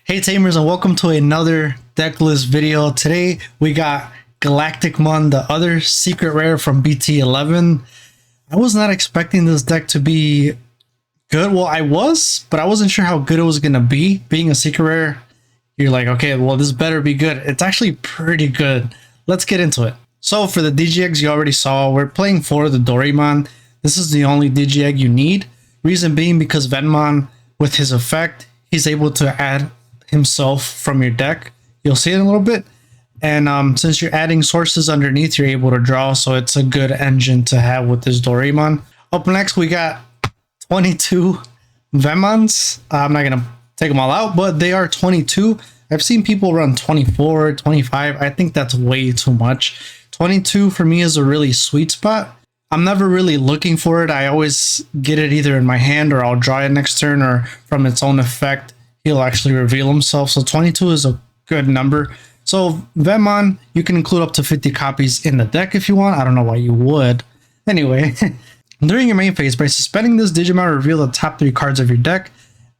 Hey Tamers, and welcome to another deck list video. Today we got Galacticmon, the other secret rare from BT11. I was not expecting this deck to be good. Well, I was, but I wasn't sure how good it was going to be. Being a secret rare, you're like, okay, well, this better be good. It's actually pretty good. Let's get into it. So for the DGX, you already saw, we're playing for the Doraemon. This is the only DGX you need. Reason being because Venmon, with his effect, he's able to add himself from your deck. You'll see it in a little bit. And since you're adding sources underneath, you're able to draw. So it's a good engine to have with this Doraemon. Up next, we got 22 Venmons. I'm not going to take them all out, but they are 22. I've seen people run 24, 25. I think that's way too much. 22 for me is a really sweet spot. I'm never really looking for it. I always get it either in my hand or I'll draw it next turn, or from its own effect, he'll actually reveal himself. So 22 is a good number. So Venmon, you can include up to 50 copies in the deck if you want. I don't know why you would. Anyway, during your main phase, by suspending this Digimon, reveal the top 3 cards of your deck.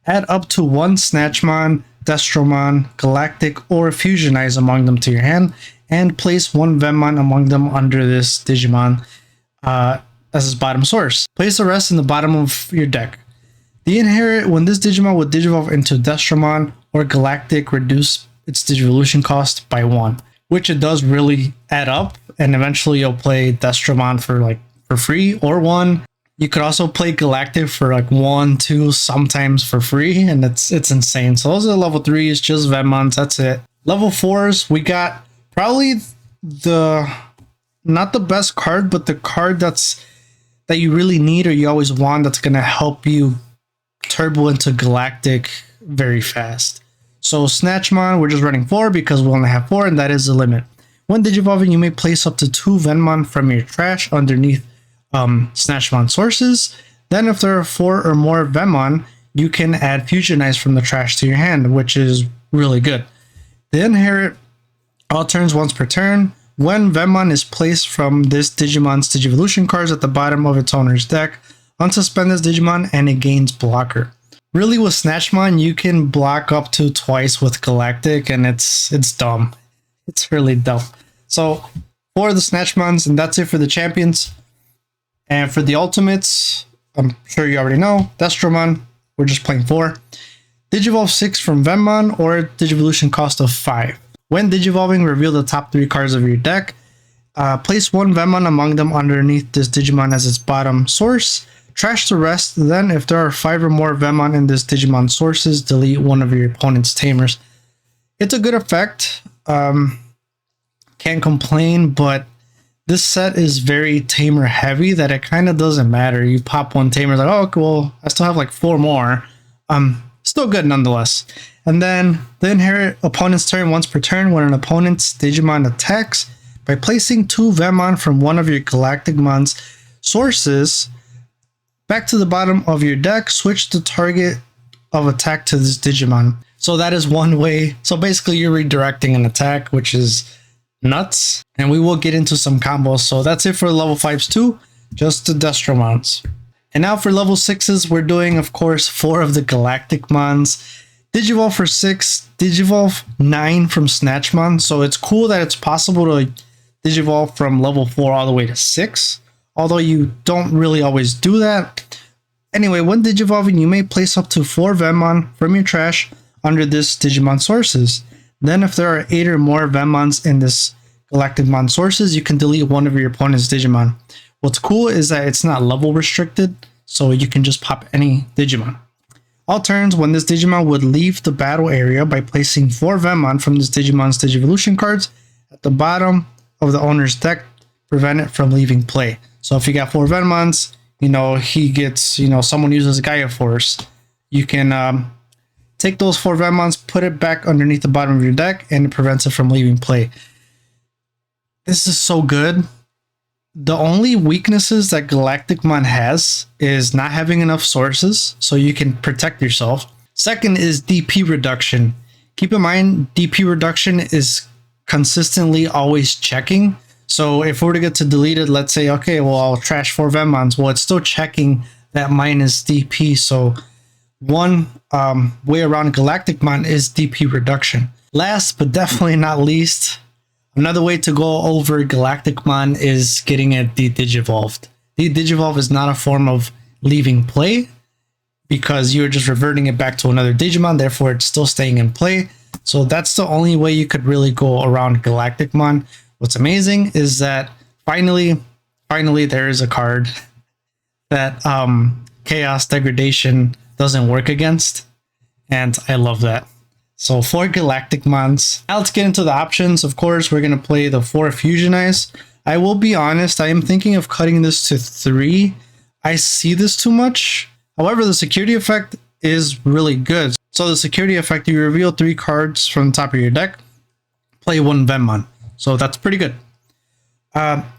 Add up to 1 Snatchmon, Destromon, Galactic, or Fusionize among them to your hand, and place 1 Venmon among them under this Digimon as its bottom source. Place the rest in the bottom of your deck. The inherit, when this Digimon would Digivolve into Destromon or Galactic, reduce its Digivolution cost by 1, which it does really add up, and eventually you'll play Destromon for free or 1. You could also play Galactic for 1, 2, sometimes for free, and it's insane. So those are the level 3s, just Venmons, that's it. Level 4s, we got probably not the best card, but the card that you really need or you always want, that's going to help you turbo into Galactic very fast. So Snatchmon, we're just running 4 because we only have 4, and that is the limit. When Digivolving, you may place up to 2 Venmon from your trash underneath Snatchmon sources. Then if there are 4 or more Venmon, you can add Fusionize from the trash to your hand, which is really good. The inherit all turns once per turn. When Venmon is placed from this Digimon's Digivolution cards at the bottom of its owner's deck, unsuspend this Digimon and it gains blocker. Really, with Snatchmon, you can block up to twice with Galactic, and it's dumb. It's really dumb. So for the Snatchmons, and that's it for the champions. And for the ultimates, I'm sure you already know, Destromon, we're just playing 4. Digivolve 6 from Venmon or Digivolution cost of 5. When Digivolving, reveal the top 3 cards of your deck. Place 1 Venmon among them underneath this Digimon as its bottom source. Trash the rest. Then, if there are 5 or more Venmon in this Digimon sources, delete one of your opponent's tamers. It's a good effect. Can't complain, but this set is very tamer heavy that it kind of doesn't matter. You pop 1 tamer, like, oh, cool, I still have 4 more. Still good nonetheless. And then the inherit opponent's turn once per turn when an opponent's Digimon attacks. By placing 2 Venmon from one of your Galacticmon's sources back to the bottom of your deck, switch the target of attack to this Digimon. So that is one way. So basically you're redirecting an attack, which is nuts. And we will get into some combos. So that's it for level 5s too, just the Destromons. And now for level 6s, we're doing, of course, 4 of the Galacticmons. Digivolve for 6, Digivolve 9 from Snatchmon. So it's cool that it's possible to Digivolve from level 4 all the way to 6. Although you don't really always do that. Anyway, when Digivolving, you may place up to 4 Venmon from your trash under this Digimon sources. Then if there are 8 or more Venmons in this Galacticmon sources, you can delete one of your opponent's Digimon. What's cool is that it's not level restricted, so you can just pop any Digimon. All turns, when this Digimon would leave the battle area, by placing 4 Venmon from this Digimon's Digivolution cards at the bottom of the owner's deck, prevent it from leaving play. So if you got 4 Venmons, he gets, someone uses Gaia Force. You can take those 4 Venmons, put it back underneath the bottom of your deck, and it prevents it from leaving play. This is so good. The only weaknesses that Galacticmon has is not having enough sources, so you can protect yourself. Second is DP reduction. Keep in mind, DP reduction is consistently always checking. So if we were to get to delete it, let's say, okay, well, I'll trash 4 Venmons. Well, it's still checking that minus DP. So one way around Galacticmon is DP reduction. Last but definitely not least, another way to go over Galacticmon is getting it de-digivolved. De-digivolve is not a form of leaving play because you're just reverting it back to another Digimon, therefore it's still staying in play. So that's the only way you could really go around Galacticmon. What's amazing is that finally there is a card that Chaos Degradation doesn't work against, and I love that. So 4 Galacticmons. Now let's get into the options. Of course, we're going to play the 4 Fusionize. I will be honest, I am thinking of cutting this to 3. I see this too much. However, the security effect is really good. So the security effect, you reveal 3 cards from the top of your deck, play 1 Venmon. So that's pretty good.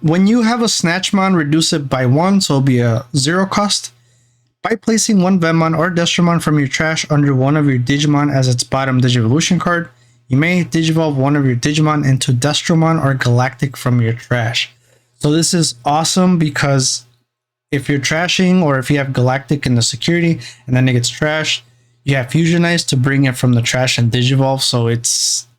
When you have a Snatchmon, reduce it by 1, so it'll be a 0 cost. By placing 1 Venmon or Destromon from your trash under one of your Digimon as its bottom Digivolution card, you may Digivolve one of your Digimon into Destromon or Galactic from your trash. So this is awesome because if you're trashing or if you have Galactic in the security and then it gets trashed, you have Fusionize to bring it from the trash and Digivolve. So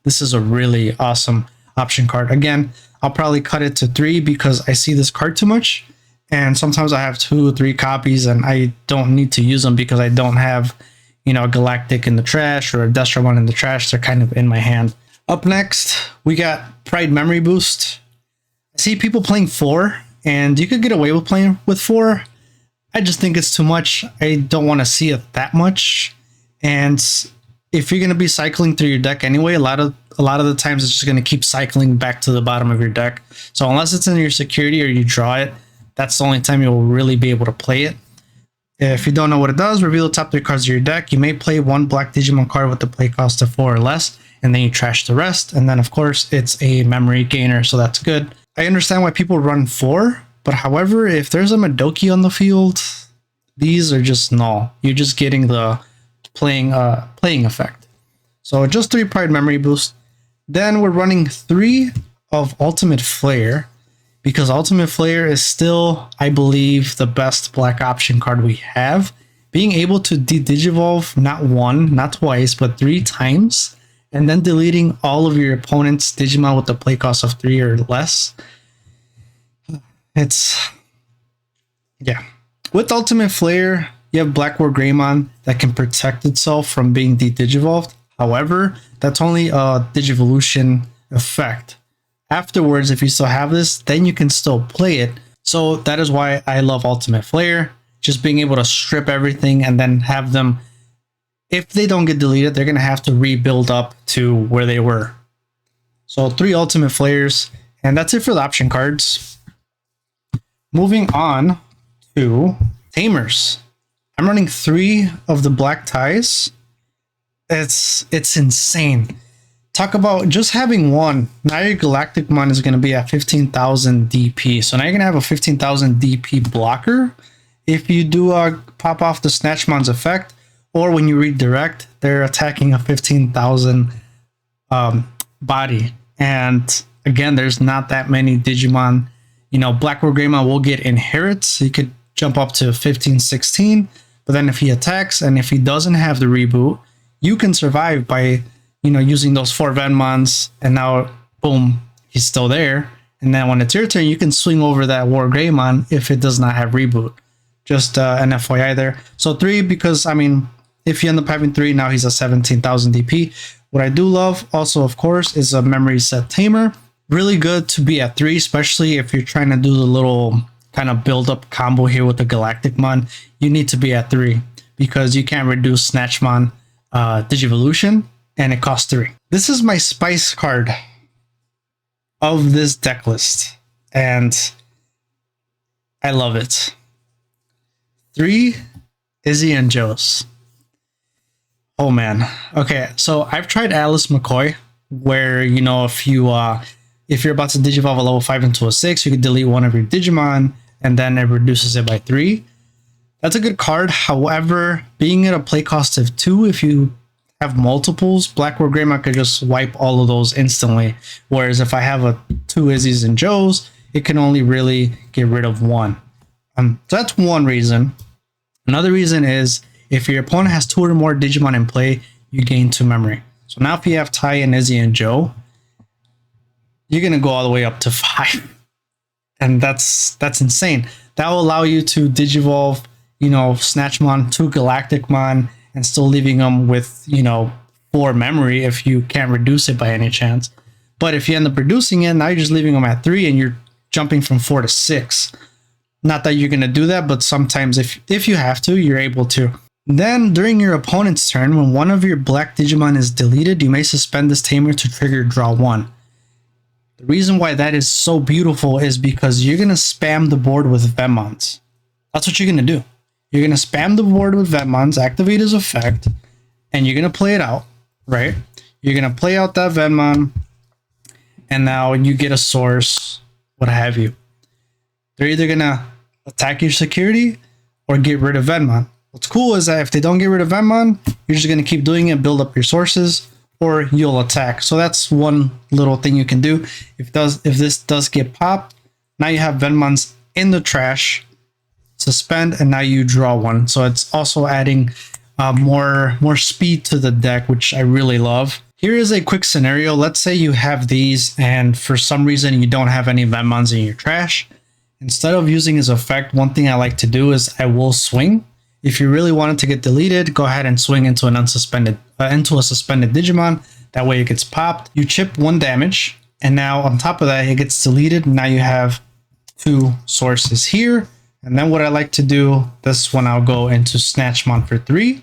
this is a really awesome option card. Again, I'll probably cut it to 3 because I see this card too much. And sometimes I have 2 or 3 copies and I don't need to use them because I don't have, you know, a Galactic in the trash or a Destromon in the trash. They're kind of in my hand. Up next, we got Pride Memory Boost. I see people playing 4 and you could get away with playing with 4. I just think it's too much. I don't want to see it that much. And if you're going to be cycling through your deck anyway, a lot of the times it's just going to keep cycling back to the bottom of your deck. So unless it's in your security or you draw it, that's the only time you'll really be able to play it. If you don't know what it does, reveal the top 3 cards of your deck. You may play 1 black Digimon card with the play cost of 4 or less, and then you trash the rest. And then, of course, it's a memory gainer, so that's good. I understand why people run 4, but however, if there's a Madoki on the field, these are just null. You're just getting the playing effect. So just 3 Pride Memory Boost. Then we're running 3 of Ultimate Flare, because Ultimate Flare is still, I believe, the best black option card we have. Being able to de-digivolve not 1, not twice, but 3 times, and then deleting all of your opponent's Digimon with the play cost of 3 or less. Yeah. With Ultimate Flare, you have Black War Greymon that can protect itself from being de-digivolved. However, that's only a Digivolution effect. Afterwards, if you still have this, then you can still play it. So that is why I love Ultimate Flare. Just being able to strip everything and then have them, if they don't get deleted, they're going to have to rebuild up to where they were. So 3 Ultimate Flares, and that's it for the option cards. Moving on to Tamers. I'm running 3 of the Black Ties. It's insane. Talk about just having 1. Now your Galacticmon is going to be at 15,000 DP. So now you're going to have a 15,000 DP blocker. If you do pop off the Snatchmon's effect, or when you redirect, they're attacking a 15,000 body. And again, there's not that many Digimon. You know, Black War Greymon will get inherits. So you could jump up to 15, 16. But then if he attacks and if he doesn't have the reboot, you can survive by, you know, using those 4 Venmons, and now, boom, he's still there. And then when it's your turn, you can swing over that War Greymon if it does not have reboot. Just an FYI there. So 3, because, I mean, if you end up having 3, now he's at 17,000 DP. What I do love also, of course, is a Memory Set Tamer. Really good to be at 3, especially if you're trying to do the little kind of build-up combo here with the Galacticmon. You need to be at 3 because you can't reduce Snatchmon Digivolution, and it costs 3. This is my spice card of this deck list, and I love it. 3 Izzy and Joes. Oh man. Okay, so I've tried Alice McCoy, where, you know, if you're about to digivolve a level 5 into a 6, you can delete one of your Digimon, and then it reduces it by 3. That's a good card. However, being at a play cost of 2, if you have multiples, Black War Greymon could just wipe all of those instantly. Whereas if I have 2 Izzy's and Joes, it can only really get rid of 1. So that's one reason. Another reason is If your opponent has 2 or more Digimon in play, you gain 2 memory. So now if you have Tai and Izzy and Joe, you're going to go all the way up to 5. And that's insane. That will allow you to Digivolve, you know, Snatchmon to Galacticmon and still leaving them with, you know, 4 memory if you can't reduce it by any chance. But if you end up reducing it, now you're just leaving them at 3 and you're jumping from 4 to 6. Not that you're going to do that, but sometimes if you have to, you're able to. Then during your opponent's turn, when one of your black Digimon is deleted, you may suspend this tamer to trigger draw 1. The reason why that is so beautiful is because you're going to spam the board with Venmons. That's what you're going to do. You're going to spam the board with Venmons, activate his effect, and you're going to play it out, right? You're going to play out that Venmon, and now you get a source, what have you. They're either going to attack your security or get rid of Venmon. What's cool is that if they don't get rid of Venmon, you're just going to keep doing it, build up your sources, or you'll attack. So that's one little thing you can do. If this does get popped, now you have Venmons in the trash, suspend, and now you draw 1. So it's also adding more speed to the deck, which I really love. Here is a quick scenario. Let's say you have these and for some reason you don't have any Venmons in your trash. Instead of using his effect, one thing I like to do is I will swing. If you really want it to get deleted, go ahead and swing into an unsuspended, into a suspended Digimon. That way it gets popped. You chip 1 damage, and now on top of that, it gets deleted. Now you have 2 sources here. And then what I like to do, this one I'll go into Snatchmon for 3.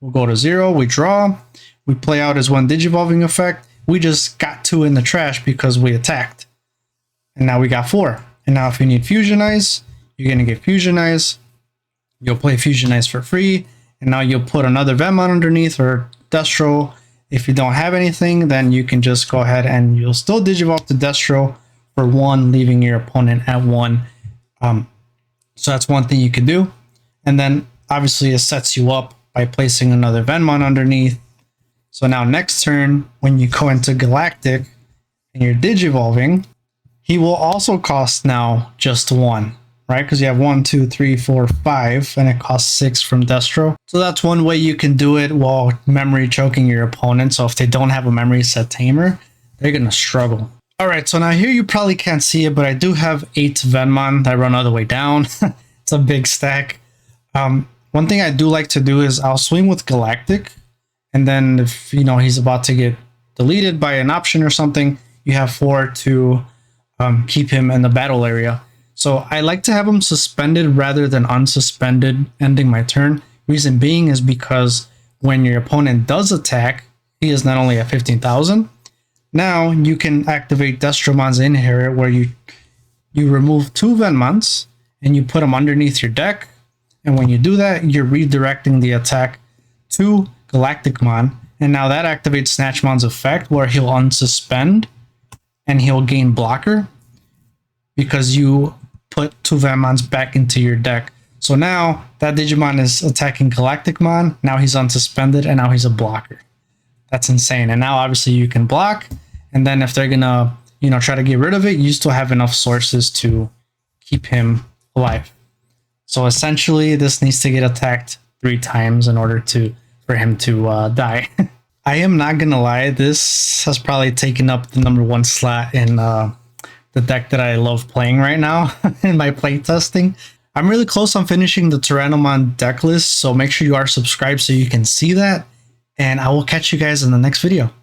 We'll go to 0, we draw, we play out his 1 Digivolving effect. We just got 2 in the trash because we attacked. And now we got 4. And now if you need Fusionize, you're going to get Fusionize. You'll play Fusionize for free, and now you'll put another Venmon underneath or Destro. If you don't have anything, then you can just go ahead and you'll still Digivolve to Destro for 1, leaving your opponent at 1. So that's one thing you can do. And then obviously it sets you up by placing another Venmon underneath. So now next turn, when you go into Galactic and you're Digivolving, he will also cost now just 1. Right, because you have 1, 2, 3, 4, 5, and it costs 6 from Destro. So that's one way you can do it while memory choking your opponent. So if they don't have a memory set tamer, they're gonna struggle. All right, so now here you probably can't see it, but I do have 8 Venmon that run all the way down. It's a big stack. One thing I do like to do is I'll swing with Galactic, and then if you know he's about to get deleted by an option or something, you have 4 to keep him in the battle area. So I like to have him suspended rather than unsuspended, ending my turn. Reason being is because when your opponent does attack, he is not only at 15,000. Now you can activate Destromon's Inherit, where you remove 2 Venmons and you put them underneath your deck. And when you do that, you're redirecting the attack to Galacticmon. And now that activates Snatchmon's effect, where he'll unsuspend and he'll gain blocker because you put 2 Venmons back into your deck. So now that Digimon is attacking Galacticmon, now he's unsuspended, and now he's a blocker. That's insane. And now obviously you can block, and then if they're gonna, you know, try to get rid of it, you still have enough sources to keep him alive. So essentially this needs to get attacked 3 times in order for him to die. I am not gonna lie, this has probably taken up the #1 slot in the deck that I love playing right now in my playtesting. I'm really close on finishing the Tyrannomon deck list, so make sure you are subscribed so you can see that, and I will catch you guys in the next video.